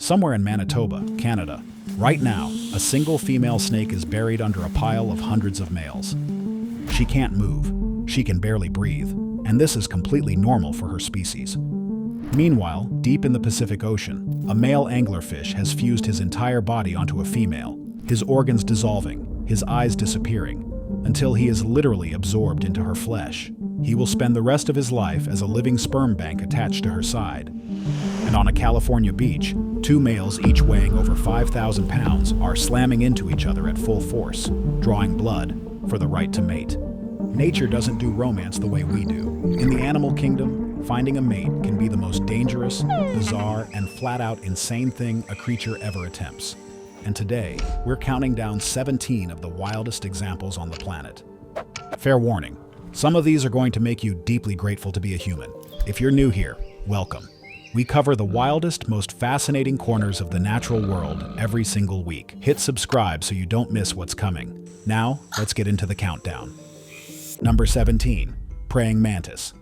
somewhere in Manitoba, Canada. Right now, a single female snake is buried under a pile of hundreds of males. She can't move, she can barely breathe, and this is completely normal for her species. Meanwhile, deep in the Pacific Ocean, a male anglerfish has fused his entire body onto a female, his organs dissolving, his eyes disappearing, until he is literally absorbed into her flesh. He will spend the rest of his life as a living sperm bank attached to her side. And on a California beach, two males each weighing over 5,000 pounds are slamming into each other at full force, drawing blood for the right to mate. Nature doesn't do romance the way we do. In the animal kingdom, finding a mate can be the most dangerous, bizarre, and flat-out insane thing a creature ever attempts. And today, we're counting down 17 of the wildest examples on the planet. Fair warning, some of these are going to make you deeply grateful to be a human. If you're new here, welcome. We cover the wildest, most fascinating corners of the natural world every single week. Hit subscribe so you don't miss what's coming. Now, let's get into the countdown. Number 17. Praying mantis.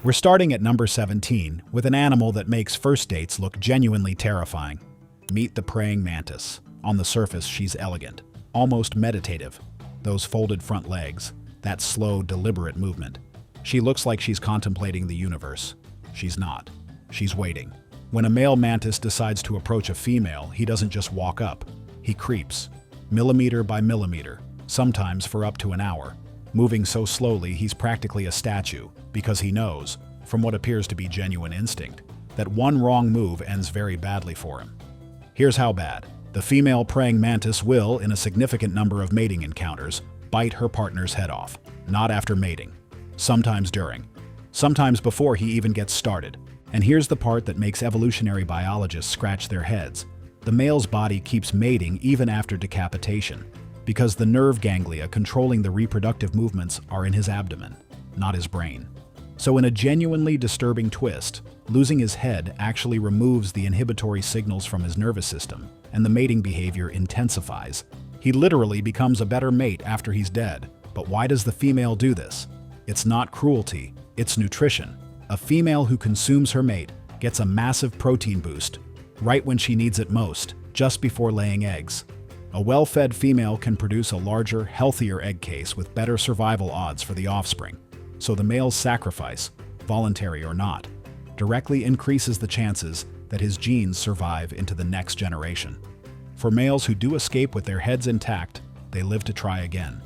We're starting at number 17 with an animal that makes first dates look genuinely terrifying. Meet the praying mantis. On the surface, she's elegant, almost meditative. Those folded front legs, that slow, deliberate movement. She looks like she's contemplating the universe. She's not. She's waiting. When a male mantis decides to approach a female, he doesn't just walk up. He creeps, millimeter by millimeter, sometimes for up to an hour. Moving so slowly, he's practically a statue, because he knows, from what appears to be genuine instinct, that one wrong move ends very badly for him. Here's how bad. The female praying mantis will, in a significant number of mating encounters, bite her partner's head off. Not after mating. Sometimes during. Sometimes before he even gets started. And here's the part that makes evolutionary biologists scratch their heads. The male's body keeps mating even after decapitation, because the nerve ganglia controlling the reproductive movements are in his abdomen, not his brain. So in a genuinely disturbing twist, losing his head actually removes the inhibitory signals from his nervous system, and the mating behavior intensifies. He literally becomes a better mate after he's dead. But why does the female do this? It's not cruelty, it's nutrition. A female who consumes her mate gets a massive protein boost right when she needs it most, just before laying eggs. A well-fed female can produce a larger, healthier egg case with better survival odds for the offspring. So the male's sacrifice, voluntary or not, directly increases the chances that his genes survive into the next generation. For males who do escape with their heads intact, they live to try again.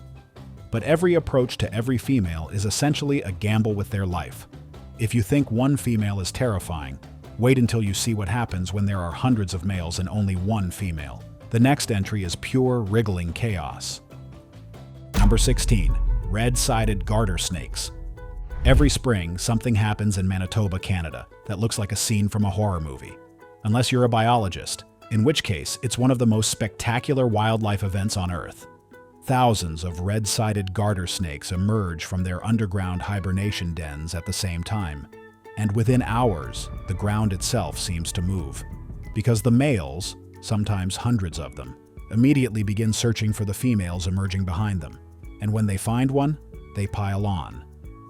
But every approach to every female is essentially a gamble with their life. If you think one female is terrifying, wait until you see what happens when there are hundreds of males and only one female. The next entry is pure wriggling chaos. Number 16. Red-sided garter snakes. Every spring, something happens in Manitoba, Canada, that looks like a scene from a horror movie. Unless you're a biologist, in which case it's one of the most spectacular wildlife events on Earth. Thousands of red-sided garter snakes emerge from their underground hibernation dens at the same time. And within hours, the ground itself seems to move. Because the males, sometimes hundreds of them, immediately begin searching for the females emerging behind them. And when they find one, they pile on.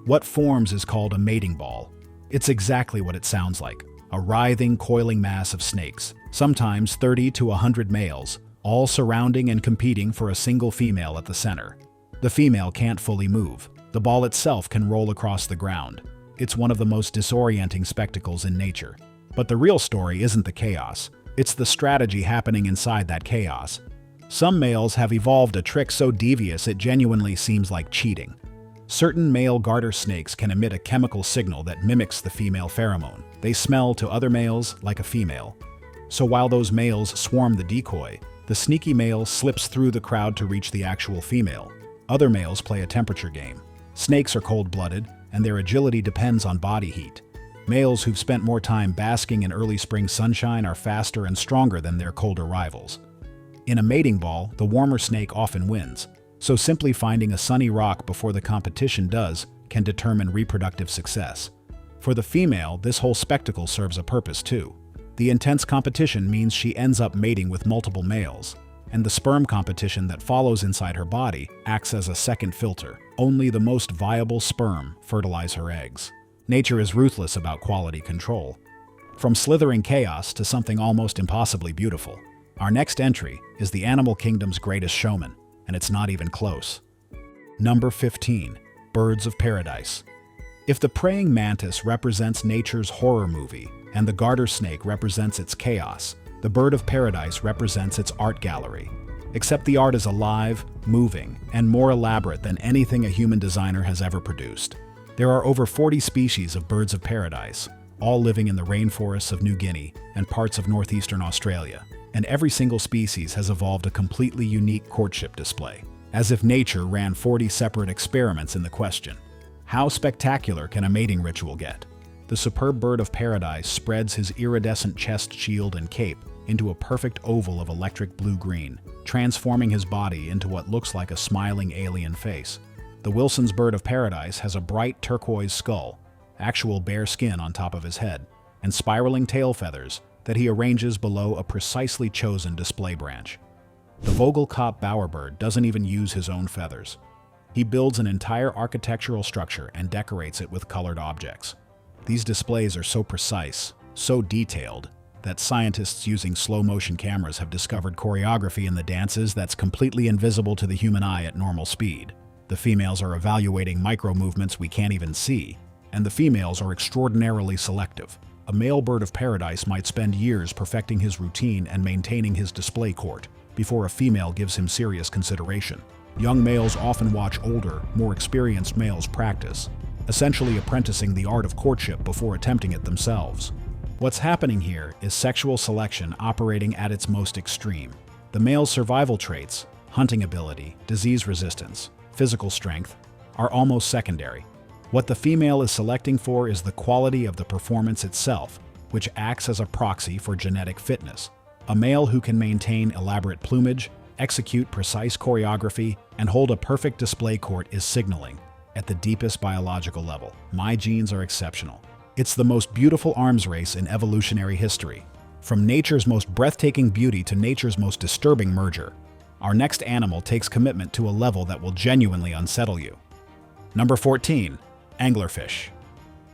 What forms is called a mating ball. It's exactly what it sounds like. A writhing, coiling mass of snakes, sometimes 30 to 100 males, all surrounding and competing for a single female at the center. The female can't fully move. The ball itself can roll across the ground. It's one of the most disorienting spectacles in nature. But the real story isn't the chaos. It's the strategy happening inside that chaos. Some males have evolved a trick so devious it genuinely seems like cheating. Certain male garter snakes can emit a chemical signal that mimics the female pheromone. They smell to other males like a female. So while those males swarm the decoy, the sneaky male slips through the crowd to reach the actual female. Other males play a temperature game. Snakes are cold-blooded, and their agility depends on body heat. Males who've spent more time basking in early spring sunshine are faster and stronger than their colder rivals. In a mating ball, the warmer snake often wins. So simply finding a sunny rock before the competition does can determine reproductive success. For the female, this whole spectacle serves a purpose too. The intense competition means she ends up mating with multiple males, and the sperm competition that follows inside her body acts as a second filter. Only the most viable sperm fertilize her eggs. Nature is ruthless about quality control. From slithering chaos to something almost impossibly beautiful. Our next entry is the animal kingdom's greatest showman, and it's not even close. Number 15. Birds of Paradise. If the praying mantis represents nature's horror movie and the garter snake represents its chaos, the bird of paradise represents its art gallery. Except the art is alive, moving, and more elaborate than anything a human designer has ever produced. There are over 40 species of birds of paradise, all living in the rainforests of New Guinea and parts of northeastern Australia, and every single species has evolved a completely unique courtship display, as if nature ran 40 separate experiments in the question. How spectacular can a mating ritual get? The superb bird of paradise spreads his iridescent chest shield and cape into a perfect oval of electric blue-green, transforming his body into what looks like a smiling alien face. The Wilson's bird of paradise has a bright turquoise skull, actual bare skin on top of his head, and spiraling tail feathers that he arranges below a precisely chosen display branch. The Vogelkop bowerbird doesn't even use his own feathers. He builds an entire architectural structure and decorates it with colored objects. These displays are so precise, so detailed, that scientists using slow-motion cameras have discovered choreography in the dances that's completely invisible to the human eye at normal speed. The females are evaluating micro-movements we can't even see, and the females are extraordinarily selective. A male bird of paradise might spend years perfecting his routine and maintaining his display court before a female gives him serious consideration. Young males often watch older, more experienced males practice, essentially apprenticing the art of courtship before attempting it themselves. What's happening here is sexual selection operating at its most extreme. The male's survival traits, hunting ability, disease resistance, physical strength, are almost secondary. What the female is selecting for is the quality of the performance itself, which acts as a proxy for genetic fitness. A male who can maintain elaborate plumage, execute precise choreography, and hold a perfect display court is signaling, at the deepest biological level, my genes are exceptional. It's the most beautiful arms race in evolutionary history. From nature's most breathtaking beauty to nature's most disturbing merger, our next animal takes commitment to a level that will genuinely unsettle you. Number 14. Anglerfish.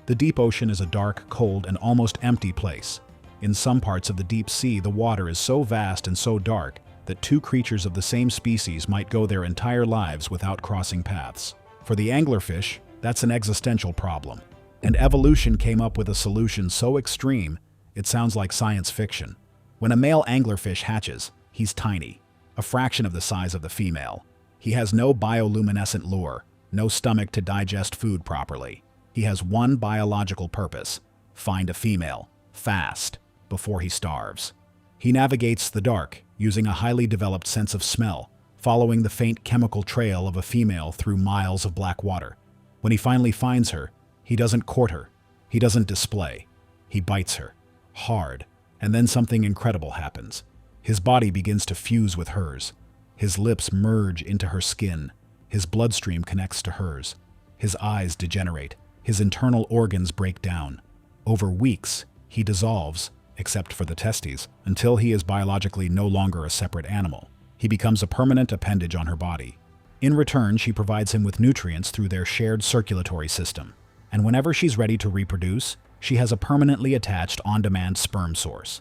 The deep ocean is a dark, cold, and almost empty place. In some parts of the deep sea, the water is so vast and so dark that two creatures of the same species might go their entire lives without crossing paths. For the anglerfish, that's an existential problem. And evolution came up with a solution so extreme, it sounds like science fiction. When a male anglerfish hatches, he's tiny, a fraction of the size of the female. He has no bioluminescent lure, no stomach to digest food properly. He has one biological purpose: find a female, fast, before he starves. He navigates the dark, using a highly developed sense of smell, following the faint chemical trail of a female through miles of black water. When he finally finds her, he doesn't court her, he doesn't display, he bites her, hard, and then something incredible happens. His body begins to fuse with hers. His lips merge into her skin. His bloodstream connects to hers. His eyes degenerate. His internal organs break down. Over weeks, he dissolves, except for the testes, until he is biologically no longer a separate animal. He becomes a permanent appendage on her body. In return, she provides him with nutrients through their shared circulatory system. And whenever she's ready to reproduce, she has a permanently attached on-demand sperm source.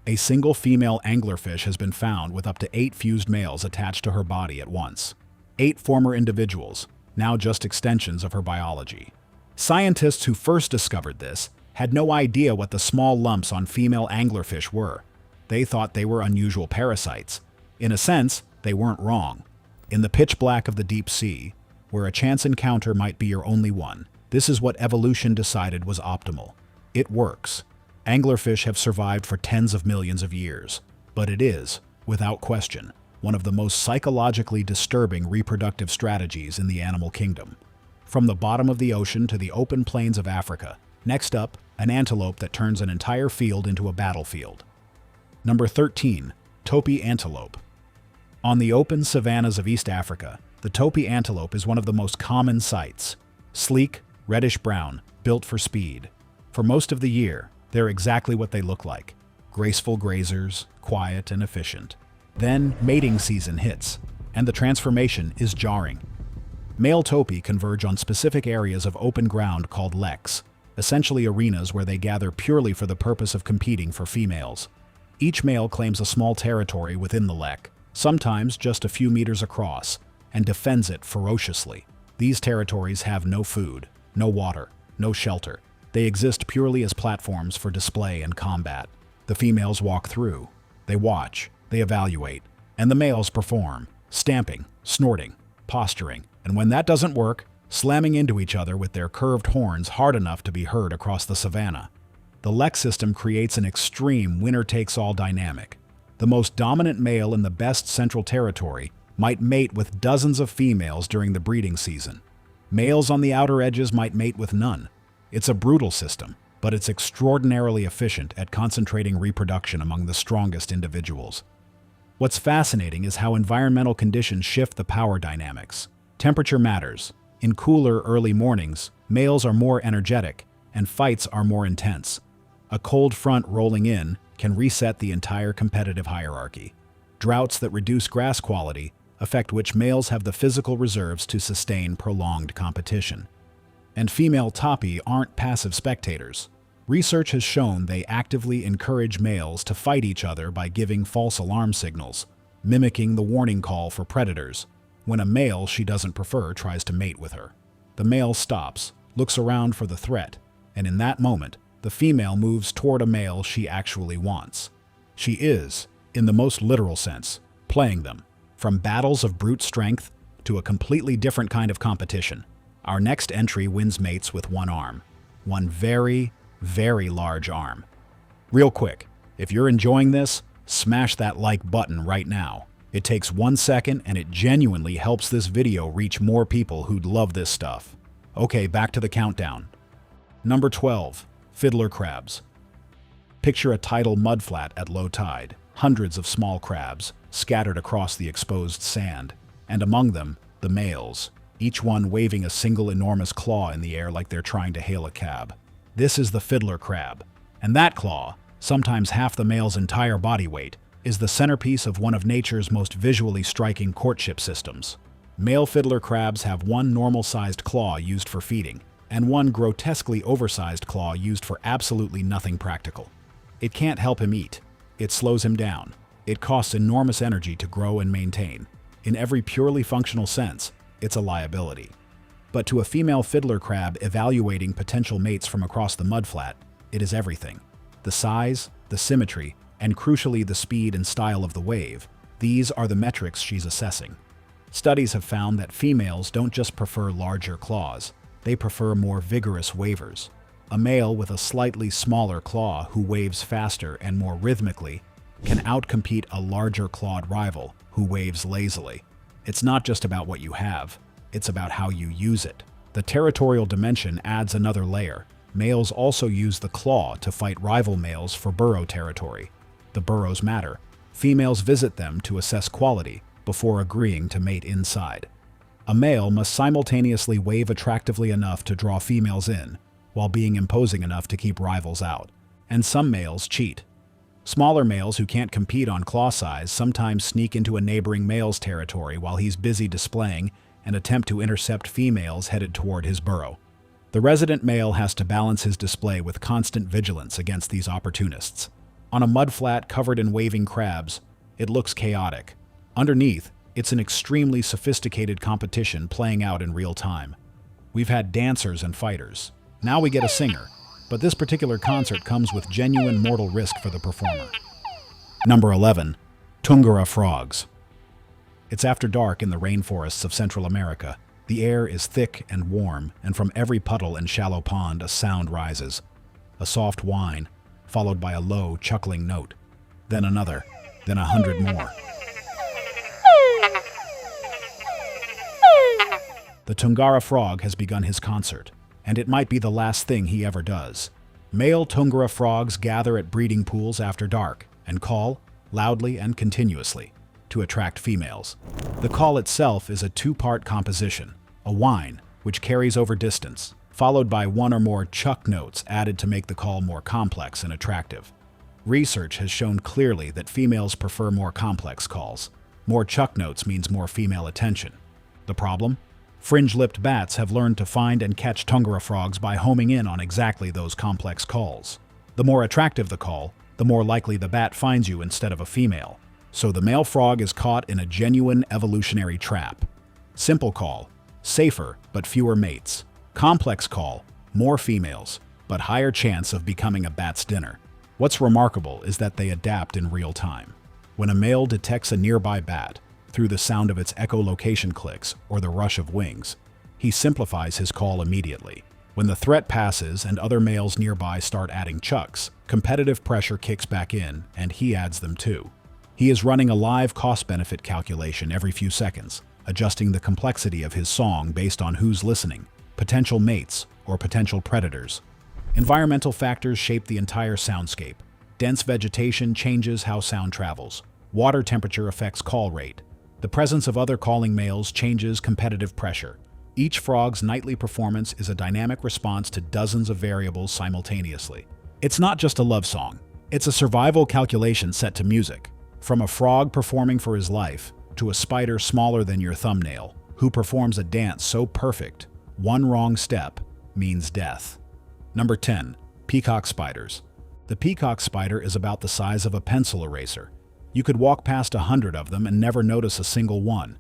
A single female anglerfish has been found with up to 8 fused males attached to her body at once. 8 former individuals, now just extensions of her biology. Scientists who first discovered this had no idea what the small lumps on female anglerfish were. They thought they were unusual parasites. In a sense, they weren't wrong. In the pitch black of the deep sea, where a chance encounter might be your only one, this is what evolution decided was optimal. It works. Anglerfish have survived for tens of millions of years, but it is, without question, one of the most psychologically disturbing reproductive strategies in the animal kingdom. From the bottom of the ocean to the open plains of Africa, next up, an antelope that turns an entire field into a battlefield. Number 13. Topi antelope. On the open savannas of East Africa, the Topi antelope is one of the most common sights. Sleek, reddish-brown, built for speed. For most of the year, they're exactly what they look like: graceful grazers, quiet and efficient. Then mating season hits, and the transformation is jarring. Male topi converge on specific areas of open ground called leks. essentially arenas where they gather purely for the purpose of competing for females. Each male claims a small territory within the lek, sometimes just a few meters across, and defends it ferociously. These territories have no food, no water, no shelter. They exist purely as platforms for display and combat. The females walk through, they watch, they evaluate, and the males perform, stamping, snorting, posturing, and when that doesn't work, slamming into each other with their curved horns hard enough to be heard across the savanna. The lek system creates an extreme winner-takes-all dynamic. The most dominant male in the best central territory might mate with dozens of females during the breeding season. Males on the outer edges might mate with none. It's a brutal system, but it's extraordinarily efficient at concentrating reproduction among the strongest individuals. What's fascinating is how environmental conditions shift the power dynamics. Temperature matters. In cooler, early mornings, males are more energetic, and fights are more intense. A cold front rolling in can reset the entire competitive hierarchy. Droughts that reduce grass quality affect which males have the physical reserves to sustain prolonged competition. And female Topi aren't passive spectators. Research has shown they actively encourage males to fight each other by giving false alarm signals, mimicking the warning call for predators. When a male she doesn't prefer tries to mate with her, the male stops, looks around for the threat, and in that moment, the female moves toward a male she actually wants. She is, in the most literal sense, playing them. From battles of brute strength to a completely different kind of competition. Our next entry wins mates with one arm. One very, very large arm. Real quick, if you're enjoying this, smash that like button right now. It takes 1 second and it genuinely helps this video reach more people who'd love this stuff. Okay, back to the countdown. Number 12. Fiddler crabs. Picture a tidal mudflat at low tide. Hundreds of small crabs scattered across the exposed sand, and among them, the males, each one waving a single enormous claw in the air like they're trying to hail a cab. This is the fiddler crab, and that claw, sometimes half the male's entire body weight, is the centerpiece of one of nature's most visually striking courtship systems. Male fiddler crabs have one normal-sized claw used for feeding, and one grotesquely oversized claw used for absolutely nothing practical. It can't help him eat. It slows him down. It costs enormous energy to grow and maintain. In every purely functional sense, it's a liability. But to a female fiddler crab evaluating potential mates from across the mudflat, it is everything. The size, the symmetry, and crucially the speed and style of the wave, these are the metrics she's assessing. Studies have found that females don't just prefer larger claws, they prefer more vigorous wavers. A male with a slightly smaller claw who waves faster and more rhythmically can outcompete a larger clawed rival who waves lazily. It's not just about what you have, it's about how you use it. The territorial dimension adds another layer. Males also use the claw to fight rival males for burrow territory. The burrows matter. Females visit them to assess quality before agreeing to mate inside. A male must simultaneously wave attractively enough to draw females in, while being imposing enough to keep rivals out. And some males cheat. Smaller males who can't compete on claw size sometimes sneak into a neighboring male's territory while he's busy displaying and attempt to intercept females headed toward his burrow. The resident male has to balance his display with constant vigilance against these opportunists. On a mudflat covered in waving crabs, it looks chaotic. Underneath, it's an extremely sophisticated competition playing out in real time. We've had dancers and fighters. Now we get a singer, but this particular concert comes with genuine mortal risk for the performer. Number 11. Tungara frogs. It's after dark in the rainforests of Central America. The air is thick and warm, and from every puddle and shallow pond a sound rises. A soft whine, followed by a low, chuckling note. Then another, then 100 more. The Tungara frog has begun his concert, and it might be the last thing he ever does. Male Tungara frogs gather at breeding pools after dark and call, loudly and continuously, to attract females. The call itself is a two-part composition, a whine, which carries over distance, followed by one or more chuck notes added to make the call more complex and attractive. Research has shown clearly that females prefer more complex calls. More chuck notes means more female attention. The problem? Fringe-lipped bats have learned to find and catch Tungara frogs by homing in on exactly those complex calls. The more attractive the call, the more likely the bat finds you instead of a female. So the male frog is caught in a genuine evolutionary trap. Simple call, safer but fewer mates. Complex call, more females, but higher chance of becoming a bat's dinner. What's remarkable is that they adapt in real time. When a male detects a nearby bat, through the sound of its echolocation clicks or the rush of wings, he simplifies his call immediately. When the threat passes and other males nearby start adding chucks, competitive pressure kicks back in and he adds them too. He is running a live cost-benefit calculation every few seconds, adjusting the complexity of his song based on who's listening, potential mates, or potential predators. Environmental factors shape the entire soundscape. Dense vegetation changes how sound travels. Water temperature affects call rate. The presence of other calling males changes competitive pressure. Each frog's nightly performance is a dynamic response to dozens of variables simultaneously. It's not just a love song. It's a survival calculation set to music. From a frog performing for his life, to a spider smaller than your thumbnail, who performs a dance so perfect, one wrong step means death. Number 10. Peacock spiders. The peacock spider is about the size of a pencil eraser. You could walk past 100 of them and never notice a single one.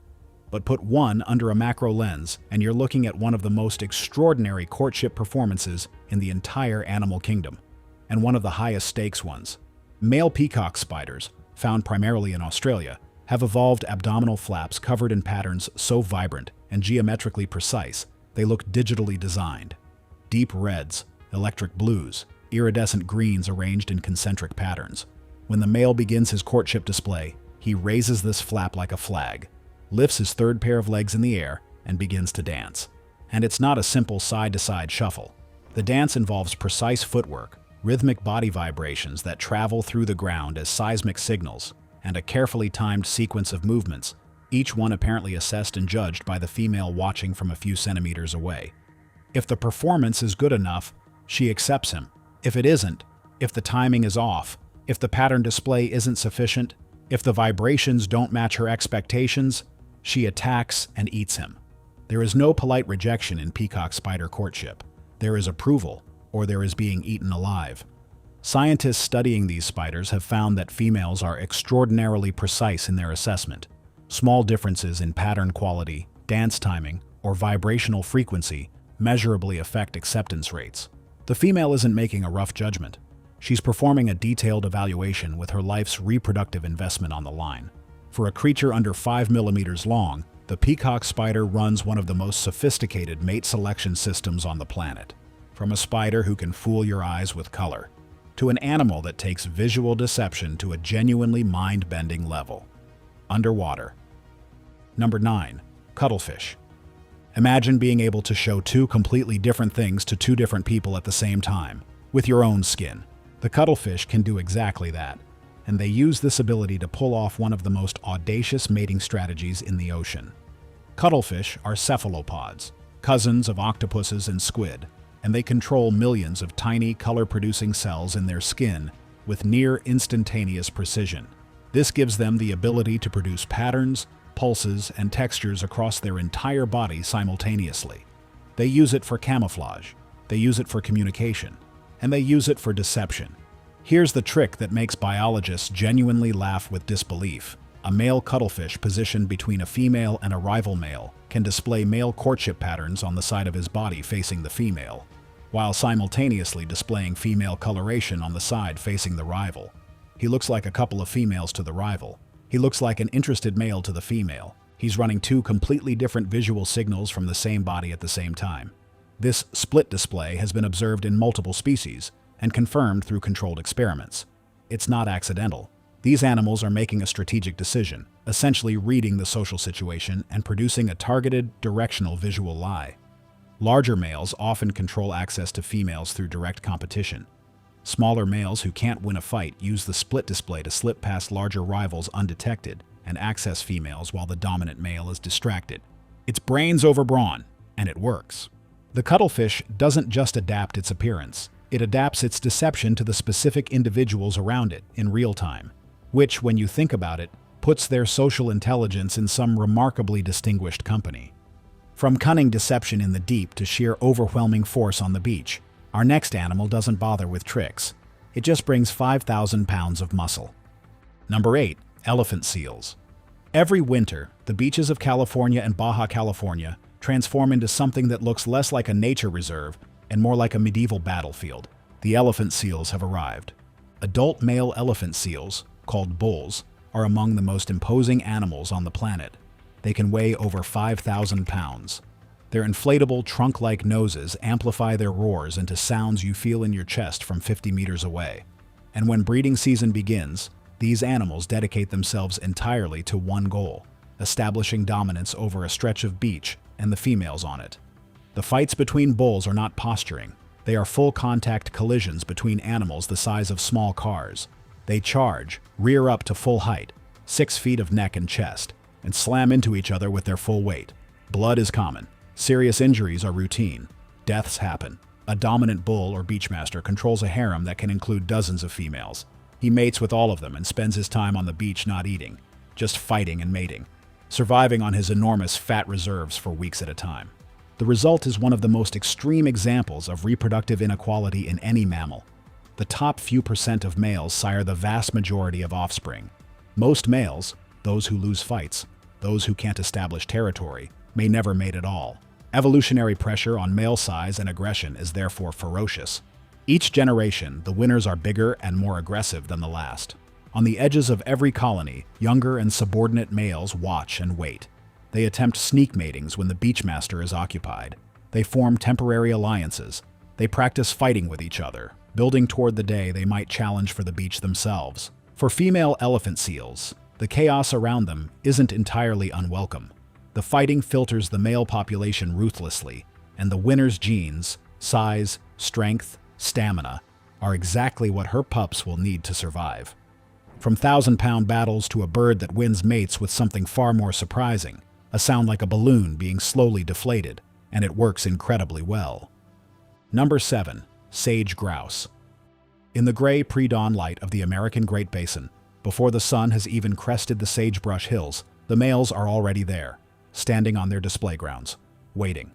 But put one under a macro lens and you're looking at one of the most extraordinary courtship performances in the entire animal kingdom, and one of the highest stakes ones. Male peacock spiders, found primarily in Australia, have evolved abdominal flaps covered in patterns so vibrant and geometrically precise they look digitally designed. Deep reds, electric blues, iridescent greens arranged in concentric patterns. When the male begins his courtship display, he raises this flap like a flag, lifts his third pair of legs in the air, and begins to dance. And it's not a simple side-to-side shuffle. The dance involves precise footwork, rhythmic body vibrations that travel through the ground as seismic signals, and a carefully timed sequence of movements, each one apparently assessed and judged by the female watching from a few centimeters away. If the performance is good enough, she accepts him. If it isn't, if the timing is off, if the pattern display isn't sufficient, if the vibrations don't match her expectations, she attacks and eats him. There is no polite rejection in peacock spider courtship. There is approval, or there is being eaten alive. Scientists studying these spiders have found that females are extraordinarily precise in their assessment. Small differences in pattern quality, dance timing, or vibrational frequency measurably affect acceptance rates. The female isn't making a rough judgment. She's performing a detailed evaluation with her life's reproductive investment on the line. For a creature under 5 millimeters long, the peacock spider runs one of the most sophisticated mate selection systems on the planet. From a spider who can fool your eyes with color, to an animal that takes visual deception to a genuinely mind-bending level. Underwater. Number 9. Cuttlefish. Imagine being able to show two completely different things to two different people at the same time, with your own skin. The cuttlefish can do exactly that, and they use this ability to pull off one of the most audacious mating strategies in the ocean. Cuttlefish are cephalopods, cousins of octopuses and squid, and they control millions of tiny color-producing cells in their skin with near instantaneous precision. This gives them the ability to produce patterns, pulses, and textures across their entire body simultaneously. They use it for camouflage, they use it for communication, and they use it for deception. Here's the trick that makes biologists genuinely laugh with disbelief. A male cuttlefish positioned between a female and a rival male can display male courtship patterns on the side of his body facing the female, while simultaneously displaying female coloration on the side facing the rival. He looks like a couple of females to the rival. He looks like an interested male to the female. He's running two completely different visual signals from the same body at the same time. This split display has been observed in multiple species and confirmed through controlled experiments. It's not accidental. These animals are making a strategic decision, essentially reading the social situation and producing a targeted, directional visual lie. Larger males often control access to females through direct competition. Smaller males who can't win a fight use the split display to slip past larger rivals undetected and access females while the dominant male is distracted. It's brains over brawn, and it works. The cuttlefish doesn't just adapt its appearance, it adapts its deception to the specific individuals around it in real time, which, when you think about it, puts their social intelligence in some remarkably distinguished company. From cunning deception in the deep to sheer overwhelming force on the beach, our next animal doesn't bother with tricks. It just brings 5,000 pounds of muscle. Number 8. Elephant seals. Every winter, the beaches of California and Baja California transform into something that looks less like a nature reserve and more like a medieval battlefield. The elephant seals have arrived. Adult male elephant seals, called bulls, are among the most imposing animals on the planet. They can weigh over 5,000 pounds. Their inflatable trunk-like noses amplify their roars into sounds you feel in your chest from 50 meters away. And when breeding season begins, these animals dedicate themselves entirely to one goal: establishing dominance over a stretch of beach and the females on it. The fights between bulls are not posturing. They are full-contact collisions between animals the size of small cars. They charge, rear up to full height, 6 feet of neck and chest, and slam into each other with their full weight. Blood is common. Serious injuries are routine. Deaths happen. A dominant bull or beachmaster controls a harem that can include dozens of females. He mates with all of them and spends his time on the beach not eating, just fighting and mating, surviving on his enormous fat reserves for weeks at a time. The result is one of the most extreme examples of reproductive inequality in any mammal. The top few percent of males sire the vast majority of offspring. Most males, those who lose fights, those who can't establish territory, may never mate at all. Evolutionary pressure on male size and aggression is therefore ferocious. Each generation, the winners are bigger and more aggressive than the last. On the edges of every colony, younger and subordinate males watch and wait. They attempt sneak matings when the beachmaster is occupied. They form temporary alliances. They practice fighting with each other, building toward the day they might challenge for the beach themselves. For female elephant seals, the chaos around them isn't entirely unwelcome. The fighting filters the male population ruthlessly, and the winner's genes, size, strength, stamina, are exactly what her pups will need to survive. From 1,000-pound battles to a bird that wins mates with something far more surprising, a sound like a balloon being slowly deflated, and it works incredibly well. Number 7. Sage grouse. In the gray pre-dawn light of the American Great Basin, before the sun has even crested the sagebrush hills, the males are already there, standing on their display grounds, waiting.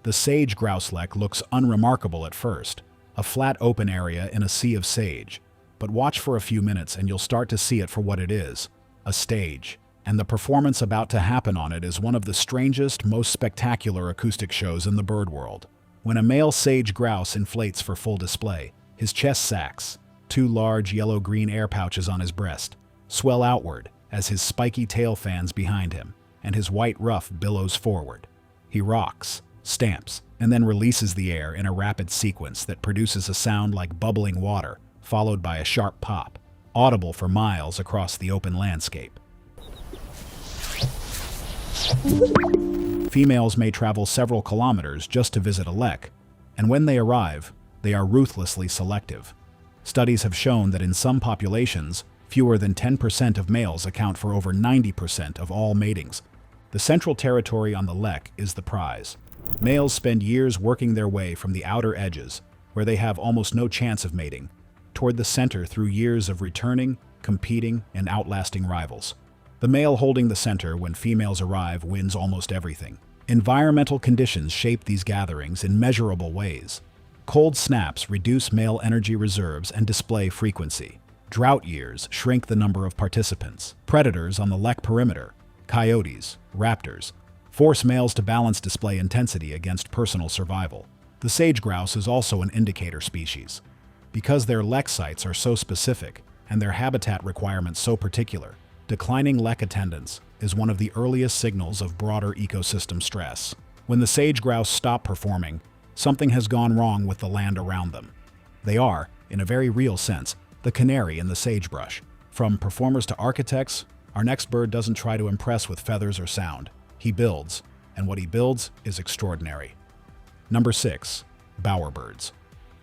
The sage grouse-lek looks unremarkable at first, a flat open area in a sea of sage, but watch for a few minutes and you'll start to see it for what it is, a stage, and the performance about to happen on it is one of the strangest, most spectacular acoustic shows in the bird world. When a male sage grouse inflates for full display, his chest sacs, 2 large yellow-green air pouches on his breast, swell outward as his spiky tail fans behind him, and his white ruff billows forward. He rocks, stamps, and then releases the air in a rapid sequence that produces a sound like bubbling water, followed by a sharp pop, audible for miles across the open landscape. Females may travel several kilometers just to visit a lek, and when they arrive, they are ruthlessly selective. Studies have shown that in some populations, fewer than 10% of males account for over 90% of all matings. The central territory on the lek is the prize. Males spend years working their way from the outer edges, where they have almost no chance of mating, toward the center through years of returning, competing, and outlasting rivals. The male holding the center when females arrive wins almost everything. Environmental conditions shape these gatherings in measurable ways. Cold snaps reduce male energy reserves and display frequency. Drought years shrink the number of participants. Predators on the lek perimeter, coyotes, raptors, force males to balance display intensity against personal survival. The sage grouse is also an indicator species. Because their lek sites are so specific and their habitat requirements so particular, declining lek attendance is one of the earliest signals of broader ecosystem stress. When the sage grouse stop performing, something has gone wrong with the land around them. They are, in a very real sense, the canary in the sagebrush. From performers to architects, our next bird doesn't try to impress with feathers or sound. He builds, and what he builds is extraordinary. Number 6. Bowerbirds.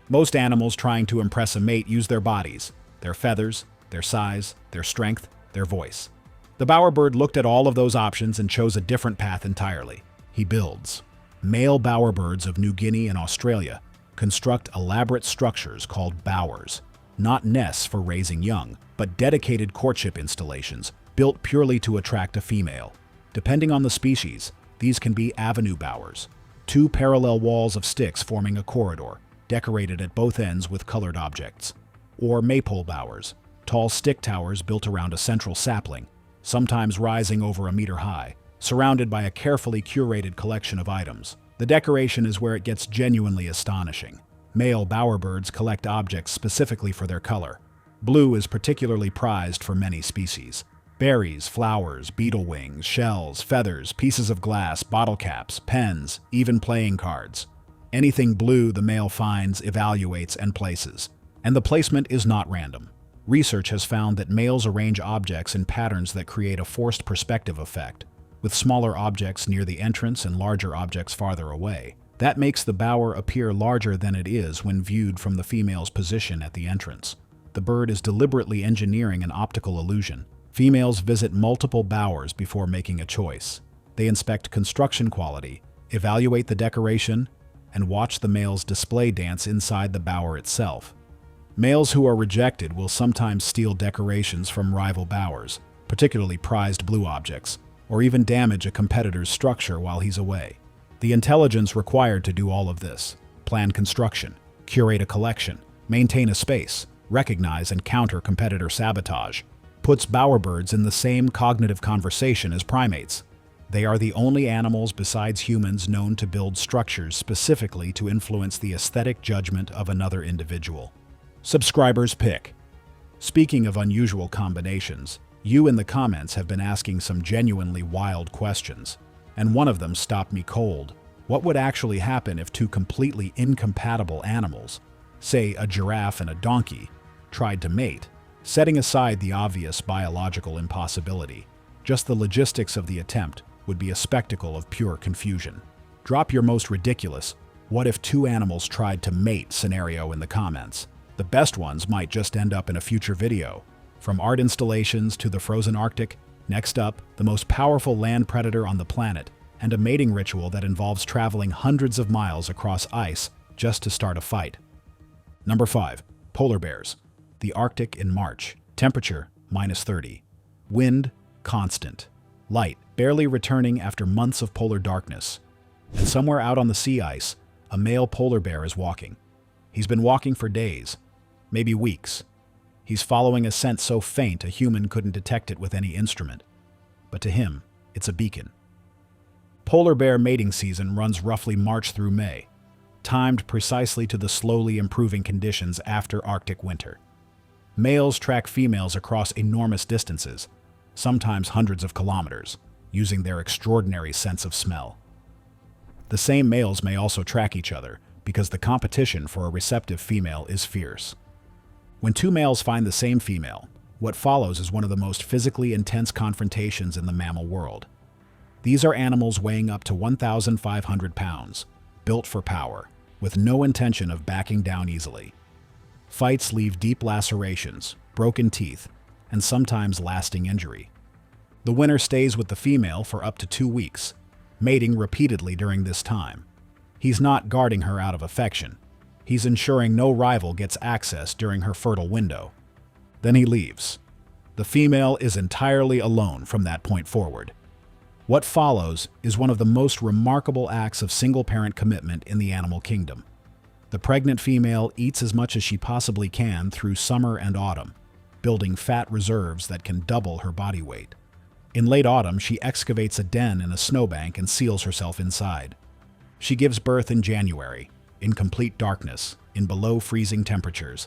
Most animals trying to impress a mate use their bodies, their feathers, their size, their strength, their voice. The bowerbird looked at all of those options and chose a different path entirely. He builds. Male bowerbirds of New Guinea and Australia construct elaborate structures called bowers, not nests for raising young, but dedicated courtship installations built purely to attract a female. Depending on the species, These can be avenue bowers, two parallel walls of sticks forming a corridor, decorated at both ends with colored objects. Or maypole bowers, tall stick towers built around a central sapling, sometimes rising over a meter high, surrounded by a carefully curated collection of items. The decoration is where it gets genuinely astonishing. Male bowerbirds collect objects specifically for their color. Blue is particularly prized for many species. Berries, flowers, beetle wings, shells, feathers, pieces of glass, bottle caps, pens, even playing cards. Anything blue the male finds, evaluates, and places. And the placement is not random. Research has found that males arrange objects in patterns that create a forced perspective effect, with smaller objects near the entrance and larger objects farther away. That makes the bower appear larger than it is when viewed from the female's position at the entrance. The bird is deliberately engineering an optical illusion. Females visit multiple bowers before making a choice. They inspect construction quality, evaluate the decoration, and watch the males display dance inside the bower itself. Males who are rejected will sometimes steal decorations from rival bowers, particularly prized blue objects, or even damage a competitor's structure while he's away. The intelligence required to do all of this, plan construction, curate a collection, maintain a space, recognize and counter competitor sabotage, puts bowerbirds in the same cognitive conversation as primates. They are the only animals besides humans known to build structures specifically to influence the aesthetic judgment of another individual. Subscribers pick. Speaking of unusual combinations, you in the comments have been asking some genuinely wild questions, and one of them stopped me cold. What would actually happen if two completely incompatible animals, say a giraffe and a donkey, tried to mate? Setting aside the obvious biological impossibility, just the logistics of the attempt would be a spectacle of pure confusion. Drop your most ridiculous, what if two animals tried to mate scenario in the comments. The best ones might just end up in a future video. From art installations to the frozen Arctic, next up, the most powerful land predator on the planet, and a mating ritual that involves traveling hundreds of miles across ice just to start a fight. Number 5. Polar bears. The Arctic in March. Temperature, -30. Wind, constant. Light, barely returning after months of polar darkness. And somewhere out on the sea ice, a male polar bear is walking. He's been walking for days, maybe weeks. He's following a scent so faint a human couldn't detect it with any instrument. But to him, it's a beacon. Polar bear mating season runs roughly March through May, timed precisely to the slowly improving conditions after Arctic winter. Males track females across enormous distances, sometimes hundreds of kilometers, using their extraordinary sense of smell. The same males may also track each other because the competition for a receptive female is fierce. When two males find the same female, what follows is one of the most physically intense confrontations in the mammal world. These are animals weighing up to 1,500 pounds, built for power, with no intention of backing down easily. Fights leave deep lacerations, broken teeth, and sometimes lasting injury. The winner stays with the female for up to 2 weeks, mating repeatedly during this time. He's not guarding her out of affection. He's ensuring no rival gets access during her fertile window. Then he leaves. The female is entirely alone from that point forward. What follows is one of the most remarkable acts of single-parent commitment in the animal kingdom. The pregnant female eats as much as she possibly can through summer and autumn, building fat reserves that can double her body weight. In late autumn, she excavates a den in a snowbank and seals herself inside. She gives birth in January, in complete darkness, in below-freezing temperatures,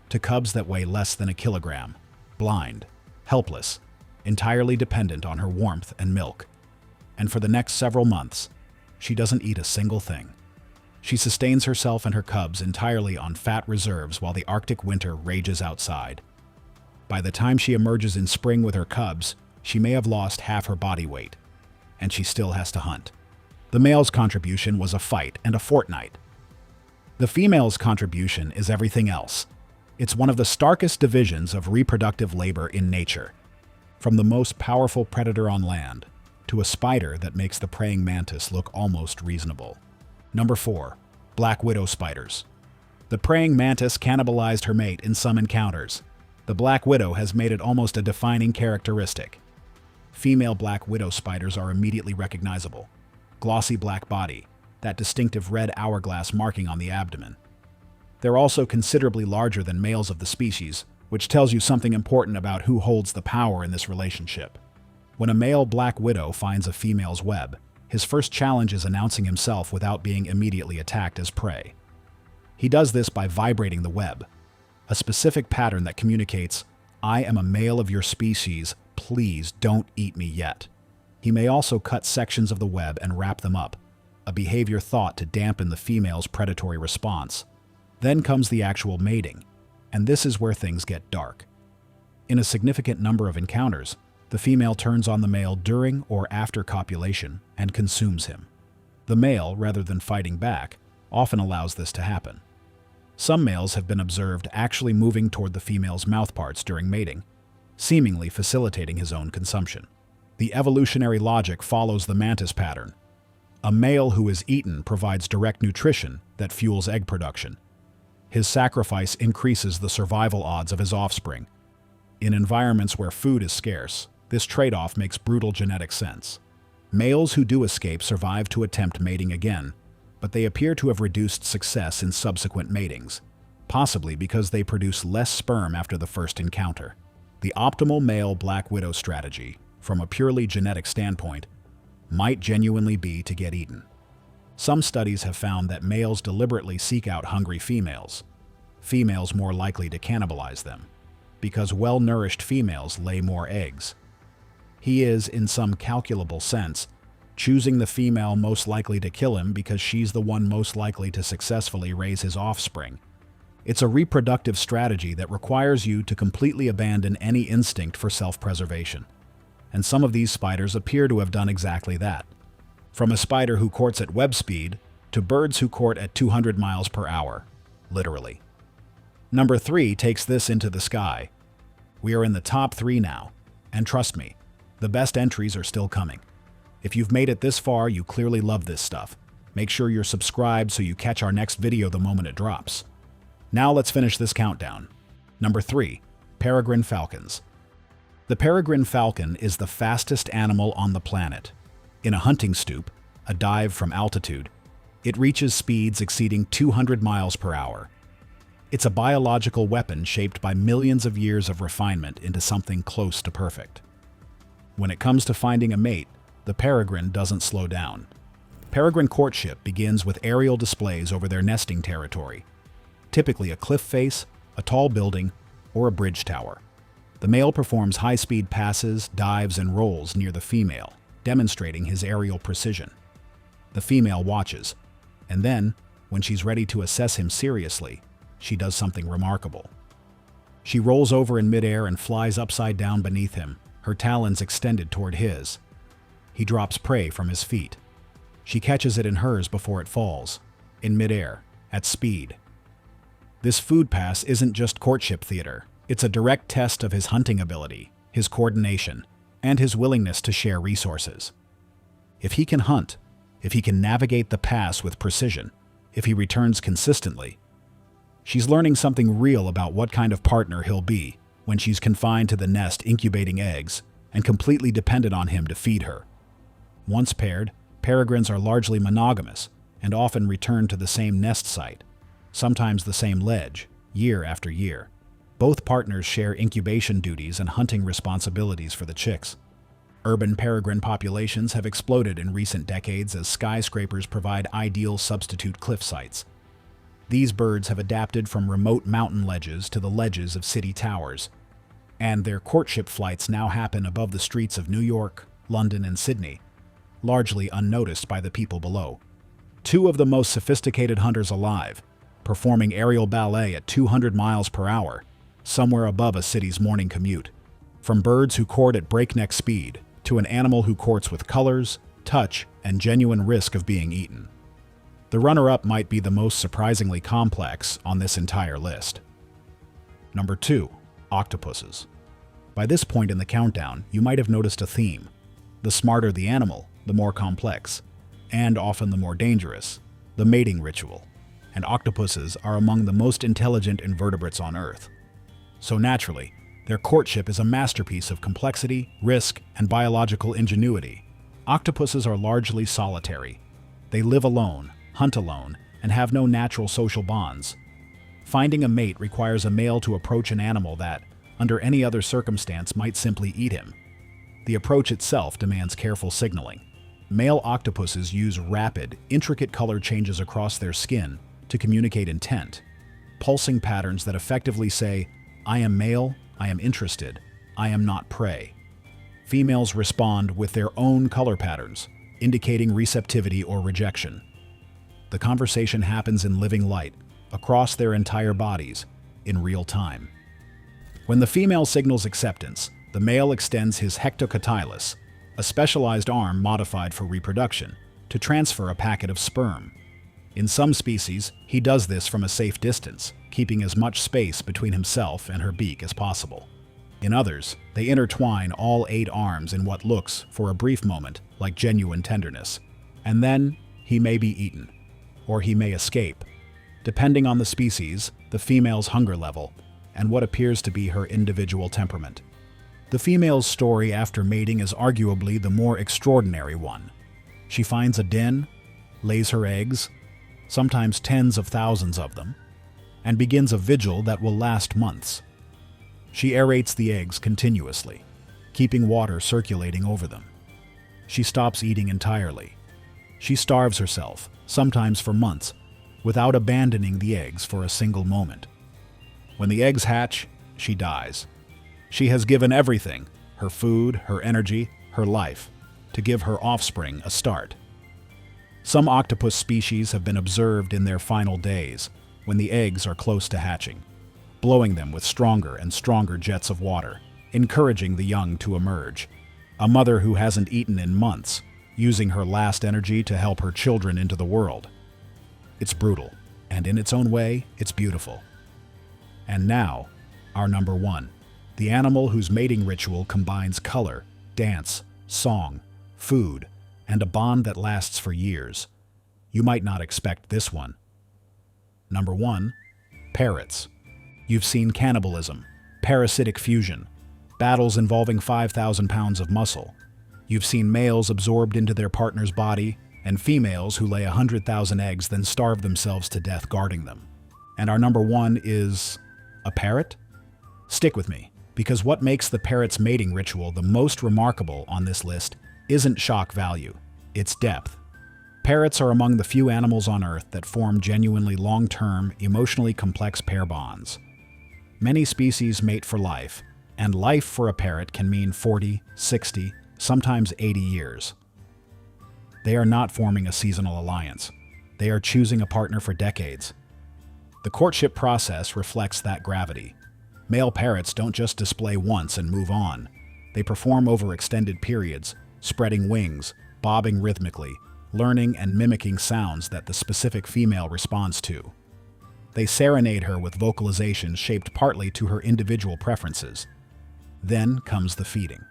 to cubs that weigh less than a kilogram, blind, helpless, entirely dependent on her warmth and milk. And for the next several months, she doesn't eat a single thing. She sustains herself and her cubs entirely on fat reserves while the Arctic winter rages outside. By the time she emerges in spring with her cubs, she may have lost half her body weight, and she still has to hunt. The male's contribution was a fight and a fortnight. The female's contribution is everything else. It's one of the starkest divisions of reproductive labor in nature. From the most powerful predator on land, to a spider that makes the praying mantis look almost reasonable. Number 4. Black widow spiders. The praying mantis cannibalized her mate in some encounters. The black widow has made it almost a defining characteristic. Female black widow spiders are immediately recognizable. glossy black body, that distinctive red hourglass marking on the abdomen. They're also considerably larger than males of the species, which tells you something important about who holds the power in this relationship. When a male black widow finds a female's web, his first challenge is announcing himself without being immediately attacked as prey. He does this by vibrating the web, a specific pattern that communicates, "I am a male of your species, please don't eat me yet." He may also cut sections of the web and wrap them up, a behavior thought to dampen the female's predatory response. Then comes the actual mating, and this is where things get dark. In a significant number of encounters, the female turns on the male during or after copulation and consumes him. The male, rather than fighting back, often allows this to happen. Some males have been observed actually moving toward the female's mouthparts during mating, seemingly facilitating his own consumption. The evolutionary logic follows the mantis pattern. A male who is eaten provides direct nutrition that fuels egg production. His sacrifice increases the survival odds of his offspring. In environments where food is scarce, this trade-off makes brutal genetic sense. Males who do escape survive to attempt mating again, but they appear to have reduced success in subsequent matings, possibly because they produce less sperm after the first encounter. The optimal male black widow strategy, from a purely genetic standpoint, might genuinely be to get eaten. Some studies have found that males deliberately seek out hungry females more likely to cannibalize them, because well-nourished females lay more eggs. He is, in some calculable sense, choosing the female most likely to kill him because she's the one most likely to successfully raise his offspring. It's a reproductive strategy that requires you to completely abandon any instinct for self-preservation. And some of these spiders appear to have done exactly that. From a spider who courts at web speed to birds who court at 200 miles per hour, literally. Number 3 takes this into the sky. We are in the top 3 now, and trust me, the best entries are still coming. If you've made it this far, you clearly love this stuff. Make sure you're subscribed so you catch our next video the moment it drops. Now let's finish this countdown. Number 3, Peregrine falcons. The peregrine falcon is the fastest animal on the planet. In a hunting stoop, a dive from altitude, it reaches speeds exceeding 200 miles per hour. It's a biological weapon shaped by millions of years of refinement into something close to perfect. When it comes to finding a mate, the peregrine doesn't slow down. Peregrine courtship begins with aerial displays over their nesting territory, typically a cliff face, a tall building, or a bridge tower. The male performs high-speed passes, dives, and rolls near the female, demonstrating his aerial precision. The female watches, and then, when she's ready to assess him seriously, she does something remarkable. She rolls over in midair and flies upside down beneath him, her talons extended toward his. He drops prey from his feet. She catches it in hers before it falls, in midair, at speed. This food pass isn't just courtship theater. It's a direct test of his hunting ability, his coordination, and his willingness to share resources. If he can hunt, if he can navigate the pass with precision, if he returns consistently, she's learning something real about what kind of partner he'll be when she's confined to the nest incubating eggs and completely dependent on him to feed her. Once paired, peregrines are largely monogamous and often return to the same nest site, sometimes the same ledge, year after year. Both partners share incubation duties and hunting responsibilities for the chicks. Urban peregrine populations have exploded in recent decades as skyscrapers provide ideal substitute cliff sites. These birds have adapted from remote mountain ledges to the ledges of city towers, and their courtship flights now happen above the streets of New York, London, and Sydney, largely unnoticed by the people below. Two of the most sophisticated hunters alive, performing aerial ballet at 200 miles per hour, somewhere above a city's morning commute. From birds who court at breakneck speed to an animal who courts with colors, touch, and genuine risk of being eaten. The runner-up might be the most surprisingly complex on this entire list. Number 2, octopuses. By this point in the countdown, you might have noticed a theme. The smarter the animal, the more complex, and often the more dangerous, the mating ritual. And octopuses are among the most intelligent invertebrates on Earth. So naturally, their courtship is a masterpiece of complexity, risk, and biological ingenuity. Octopuses are largely solitary. They live alone, hunt alone, and have no natural social bonds. Finding a mate requires a male to approach an animal that, under any other circumstance, might simply eat him. The approach itself demands careful signaling. Male octopuses use rapid, intricate color changes across their skin to communicate intent, pulsing patterns that effectively say, "I am male, I am interested, I am not prey." Females respond with their own color patterns, indicating receptivity or rejection. The conversation happens in living light, across their entire bodies, in real time. When the female signals acceptance, the male extends his hectocotylus, a specialized arm modified for reproduction, to transfer a packet of sperm. In some species, he does this from a safe distance, keeping as much space between himself and her beak as possible. In others, they intertwine all 8 arms in what looks, for a brief moment, like genuine tenderness. And then, he may be eaten, or he may escape, depending on the species, the female's hunger level, and what appears to be her individual temperament. The female's story after mating is arguably the more extraordinary one. She finds a den, lays her eggs, sometimes tens of thousands of them, and begins a vigil that will last months. She aerates the eggs continuously, keeping water circulating over them. She stops eating entirely. She starves herself, sometimes for months, without abandoning the eggs for a single moment. When the eggs hatch, she dies. She has given everything, her food, her energy, her life, to give her offspring a start. Some octopus species have been observed in their final days, when the eggs are close to hatching, blowing them with stronger and stronger jets of water, encouraging the young to emerge. A mother who hasn't eaten in months, using her last energy to help her children into the world. It's brutal, and in its own way, it's beautiful. And now, our number 1, the animal whose mating ritual combines color, dance, song, food, and a bond that lasts for years. You might not expect this one. Number 1, parrots. You've seen cannibalism, parasitic fusion, battles involving 5,000 pounds of muscle. You've seen males absorbed into their partner's body, and females who lay 100,000 eggs then starve themselves to death guarding them. And our number 1 is a parrot? Stick with me, because what makes the parrot's mating ritual the most remarkable on this list isn't shock value, it's depth. Parrots are among the few animals on Earth that form genuinely long-term, emotionally complex pair bonds. Many species mate for life, and life for a parrot can mean 40, 60, sometimes 80 years. They are not forming a seasonal alliance. They are choosing a partner for decades. The courtship process reflects that gravity. Male parrots don't just display once and move on. They perform over extended periods, spreading wings, bobbing rhythmically, learning and mimicking sounds that the specific female responds to. They serenade her with vocalizations shaped partly to her individual preferences. Then comes the feeding.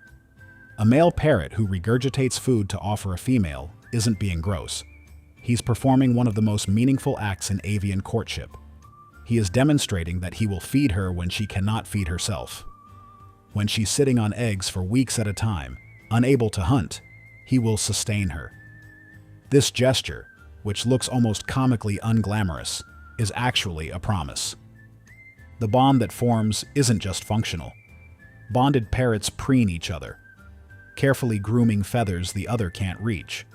A male parrot who regurgitates food to offer a female isn't being gross. He's performing one of the most meaningful acts in avian courtship. He is demonstrating that he will feed her when she cannot feed herself. When she's sitting on eggs for weeks at a time, unable to hunt, he will sustain her. This gesture, which looks almost comically unglamorous, is actually a promise. The bond that forms isn't just functional. Bonded parrots preen each other, carefully grooming feathers the other can't reach,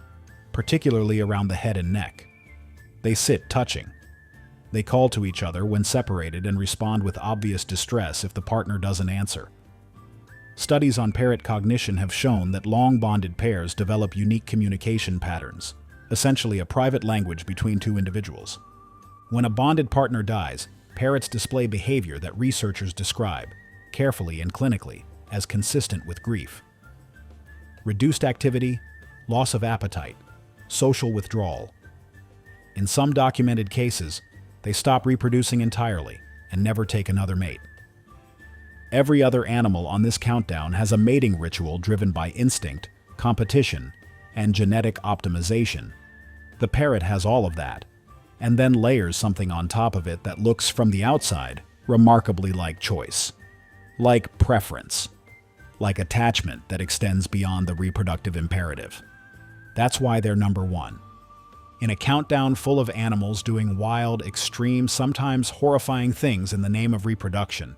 particularly around the head and neck. They sit touching. They call to each other when separated and respond with obvious distress if the partner doesn't answer. Studies on parrot cognition have shown that long-bonded pairs develop unique communication patterns, essentially a private language between two individuals. When a bonded partner dies, parrots display behavior that researchers describe, carefully and clinically, as consistent with grief. Reduced activity, loss of appetite, social withdrawal. In some documented cases, they stop reproducing entirely and never take another mate. Every other animal on this countdown has a mating ritual driven by instinct, competition, and genetic optimization. The parrot has all of that, and then layers something on top of it that looks from the outside remarkably like choice, like preference, like attachment that extends beyond the reproductive imperative. That's why they're number one. In a countdown full of animals doing wild, extreme, sometimes horrifying things in the name of reproduction,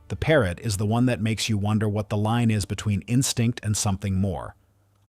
the parrot is the one that makes you wonder what the line is between instinct and something more.